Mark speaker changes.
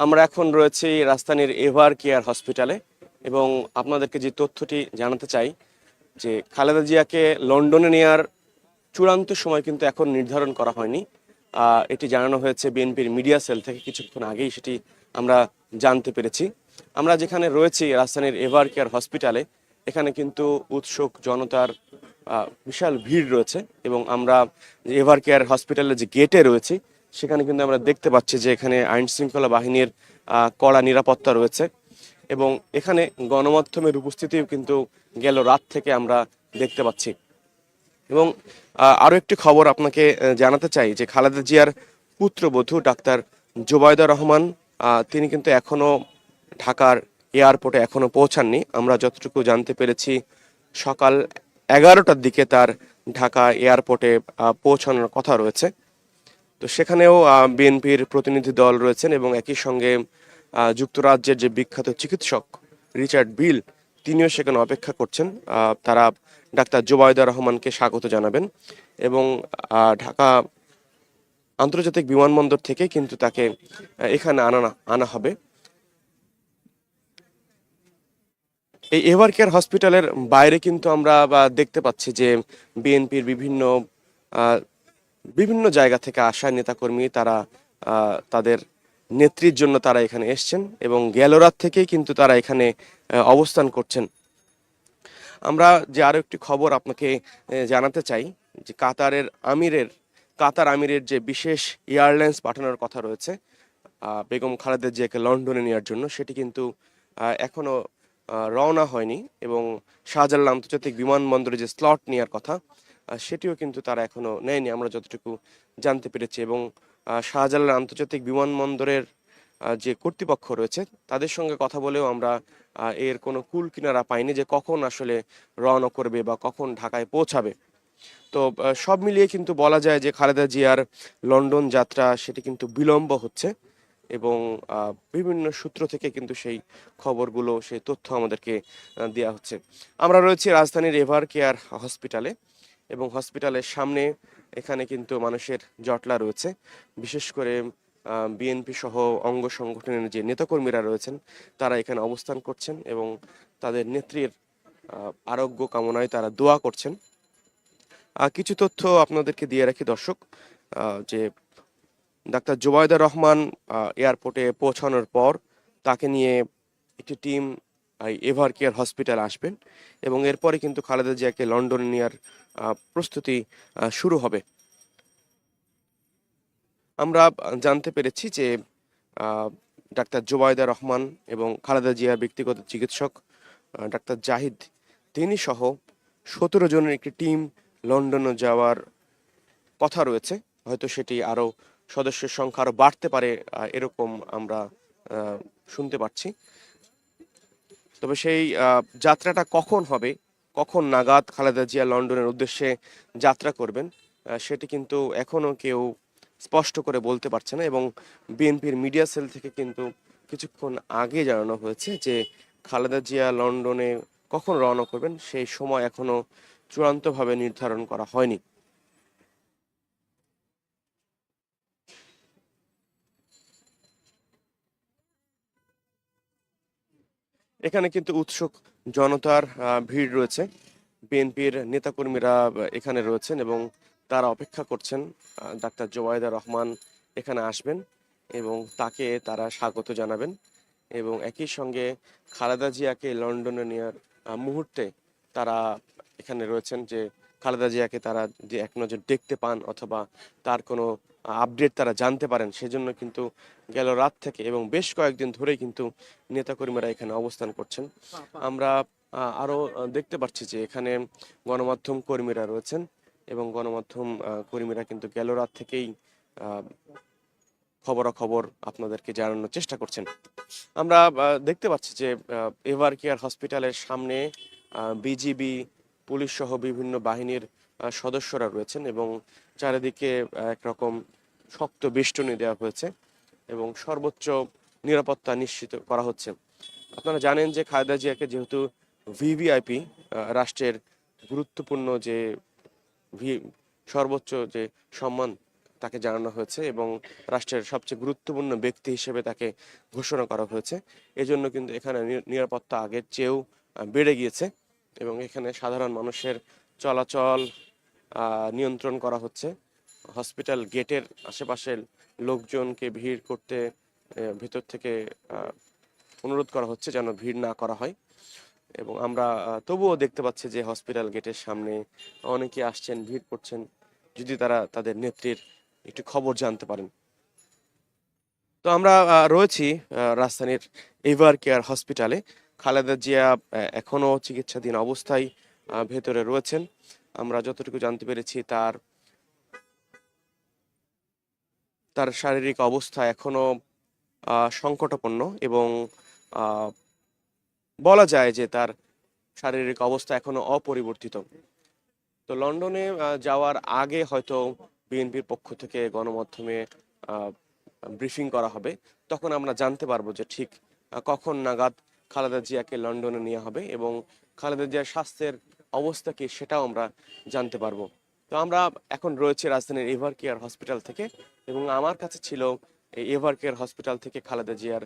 Speaker 1: আমরা এখন রয়েছি রাজধানীর এভার কেয়ার হসপিটালে এবং আপনাদেরকে যে তথ্যটি জানাতে চাই যে খালেদা জিয়াকে লন্ডনে নেয়ার চূড়ান্ত সময় কিন্তু এখন নির্ধারণ করা হয়নি। এটি জানানো হয়েছে বিএনপির মিডিয়া সেল থেকে কিছুক্ষণ আগেই সেটি আমরা জানতে পেরেছি। আমরা যেখানে রয়েছি রাজধানীর এভার কেয়ার হসপিটালে, এখানে কিন্তু উৎসুক জনতার বিশাল ভিড় রয়েছে এবং আমরা এভার কেয়ার হসপিটালের যে গেটে রয়েছি সেখানে কিন্তু আমরা দেখতে পাচ্ছি যে এখানে আইন শৃঙ্খলা বাহিনীর কড়া নিরাপত্তা রয়েছে এবং এখানে গণমাধ্যমের উপস্থিতিও কিন্তু গেল রাত থেকে আমরা দেখতে পাচ্ছি। এবং আরও একটি খবর আপনাকে জানাতে চাই যে খালেদা জিয়ার পুত্রবধূ ডাক্তার জোবায়দা রহমান তিনি কিন্তু এখনো ঢাকার এয়ারপোর্টে এখনো পৌঁছাননি। আমরা যতটুকু জানতে পেরেছি সকাল 11টার দিকে তার ঢাকা এয়ারপোর্টে পৌঁছানোর কথা রয়েছে। তো সেখানেও বিএনপির প্রতিনিধি দল রয়েছেন এবং একই সঙ্গে যুক্তরাজ্যের যে বিখ্যাত চিকিৎসক রিচার্ড বিল তিনিও সেখানে অপেক্ষা করছেন। তারা ডাক্তার জোবায়দা রহমানকে স্বাগত জানাবেন এবং ঢাকা আন্তর্জাতিক বিমানবন্দর থেকে কিন্তু তাকে এখানে আনা হবে। এই এভার কেয়ার হসপিটালের বাইরে কিন্তু আমরা দেখতে পাচ্ছি যে বিএনপির বিভিন্ন জায়গা থেকে আসা নেতাকর্মী তারা তাদের নেত্রীর জন্য তারা এখানে এসছেন এবং গেল রাত থেকেই কিন্তু তারা এখানে অবস্থান করছেন। আমরা যে আরো একটি খবর আপনাকে জানাতে চাই যে কাতার আমিরের যে বিশেষ এয়ারলাইন্স পাঠানোর কথা রয়েছে বেগম খালেদা জিয়াকে লন্ডনে নেওয়ার জন্য, সেটি কিন্তু এখনো রওনা হয়নি এবং শাহজালাল আন্তর্জাতিক বিমানবন্দরে যে স্লট নেওয়ার কথা সেটিও কিন্তু তারা এখনো নেয়নি আমরা যতটুকু জানতে পেরেছি। এবং শাহজালাল আন্তর্জাতিক বিমানবন্দরের যে কর্তৃপক্ষ রয়েছে তাদের সঙ্গে কথা বলেও আমরা এর কোনো কুল কিনারা পাইনি যে কখন আসলে রওনা করবে বা কখন ঢাকায় পৌঁছাবে। তো সব মিলিয়ে কিন্তু বলা যায় যে খালেদা জিয়ার লন্ডন যাত্রা সেটি কিন্তু বিলম্ব হচ্ছে এবং বিভিন্ন সূত্র থেকে কিন্তু সেই খবরগুলো সেই তথ্য আমাদেরকে দেওয়া হচ্ছে। আমরা রয়েছি রাজধানীর এভার কেয়ার হসপিটালে এবং হসপিটালের সামনে এখানে কিন্তু মানুষের জটলা রয়েছে, বিশেষ করে বিএনপি সহ অঙ্গ সংগঠনের যে নেতাকর্মীরা রয়েছেন তারা এখানে অবস্থান করছেন এবং তাদের নেত্রীর আরোগ্য কামনায় তারা দোয়া করছেন। কিছু তথ্য আপনাদেরকে দিয়ে রাখি দর্শক, যে ডাক্তার জোবায়দা রহমান এয়ারপোর্টে পৌঁছানোর পর তাকে নিয়ে একটি টিম এভার কেয়ার হসপিটাল আসবেন এবং এরপরে কিন্তু খালেদা জিয়াকে লন্ডনে নেওয়ার প্রস্তুতি শুরু হবে। আমরা জানতে পেরেছি যে ডাক্তার জোবায়দা রহমান এবং খালেদা জিয়ার ব্যক্তিগত চিকিৎসক ডাক্তার জাহিদ তিনি সহ 17 জনের একটি টিম লন্ডনে যাওয়ার কথা রয়েছে। হয়তো সেটি আরো সদস্যের সংখ্যা আরো বাড়তে পারে এরকম আমরা শুনতে পাচ্ছি। তবে সেই যাত্রাটা কখন হবে, কখন নাগাদ খালেদা জিয়া লন্ডনের উদ্দেশ্যে যাত্রা করবেন সেটি কিন্তু এখনো কেউ স্পষ্ট করে বলতে পারছে না এবং বিএনপির মিডিয়া সেল থেকে কিন্তু কিছুক্ষণ আগে জানানো হয়েছে যে খালেদা জিয়া লন্ডনে কখন রওনা করবেন সেই সময় এখনো চূড়ান্তভাবে নির্ধারণ করা হয়নি। এখানে কিন্তু উৎসুক জনতার ভিড় রয়েছে। বিএনপির নেতাকর্মীরা এখানে রয়েছেন এবং তারা অপেক্ষা করছেন ডাক্তার জোবায়দা রহমান এখানে আসবেন এবং তাকে তারা স্বাগত জানাবেন এবং একই সঙ্গে খালেদা জিয়াকে লন্ডনে নেওয়ার মুহূর্তে তারা এখানে রয়েছেন যে খালেদা জিয়াকে তারা যে এক নজর দেখতে পান অথবা তার কোনো আপডেট তারা জানতে পারেন সেজন্য কিন্তু গেল রাত থেকে এবং বেশ কয়েকদিন ধরেই কিন্তু নেতাকর্মীরা এখানে অবস্থান করছেন। আমরা আরো দেখতে পাচ্ছি যে এখানে গণমাধ্যম কর্মীরা রয়েছেন এবং গণমাধ্যম কর্মীরা কিন্তু গেল রাত থেকেই খবরাখবর আপনাদেরকে জানানোর চেষ্টা করছেন। আমরা দেখতে পাচ্ছি যে এভার কেয়ার হসপিটালের সামনে বিজিবি পুলিশ সহ বিভিন্ন বাহিনীর সদস্যরা রয়েছেন এবং চারিদিকে একরকম শক্ত বেষ্টনী দেওয়া হয়েছে এবং সর্বোচ্চ নিরাপত্তা নিশ্চিত করা হচ্ছে। আপনারা জানেন যে খালেদা জিয়াকে যেহেতু ভিভিআইপি রাষ্ট্রের গুরুত্বপূর্ণ যে সর্বোচ্চ যে সম্মান তাকে জানানো হয়েছে এবং রাষ্ট্রের সবচেয়ে গুরুত্বপূর্ণ ব্যক্তি হিসেবে তাকে ঘোষণা করা হয়েছে। এজন্য কিন্তু এখানে নিরাপত্তা আগের চেয়েও বেড়ে গিয়েছে এবং এখানে সাধারণ মানুষের চলাচল নিয়ন্ত্রণ করা হচ্ছে। হসপিটাল গেটের আশেপাশের লোকজনকে ভিড় করতে ভেতর থেকে অনুরোধ করা হচ্ছে যেন ভিড় না করা হয়। এবং আমরা তবুও দেখতে পাচ্ছি যে হসপিটাল গেটের সামনে অনেকে আসছেন, ভিড় করছেন, যদি তারা তাদের নেত্রীর একটু খবর জানতে পারেন। তো আমরা রয়েছি রাজধানীর এভার কেয়ার হসপিটালে। খালেদা জিয়া এখনো চিকিৎসাধীন অবস্থায় ভেতরে রয়েছেন। আমরা যতটুকু জানতে পেরেছি তার তার শারীরিক অবস্থা এখনো সংকটাপন্ন এবং আহ, বলা যায় যে তার শারীরিক অবস্থা এখনো অপরিবর্তিত। তো লন্ডনে যাওয়ার আগে হয়তো বিএনপির পক্ষ থেকে গণমাধ্যমে ব্রিফিং করা হবে, তখন আমরা জানতে পারবো যে ঠিক কখন নাগাদ খালেদা জিয়াকে লন্ডনে নেওয়া হবে এবং খালেদা জিয়ার স্বাস্থ্যের অবস্থা কি সেটাও আমরা জানতে পারবো। তো আমরা এখন রয়েছে রাজধানীর এভার কেয়ার হসপিটাল থেকে এবং আমার কাছে ছিল এই এভার কেয়ার হসপিটাল থেকে খালেদা জিয়ার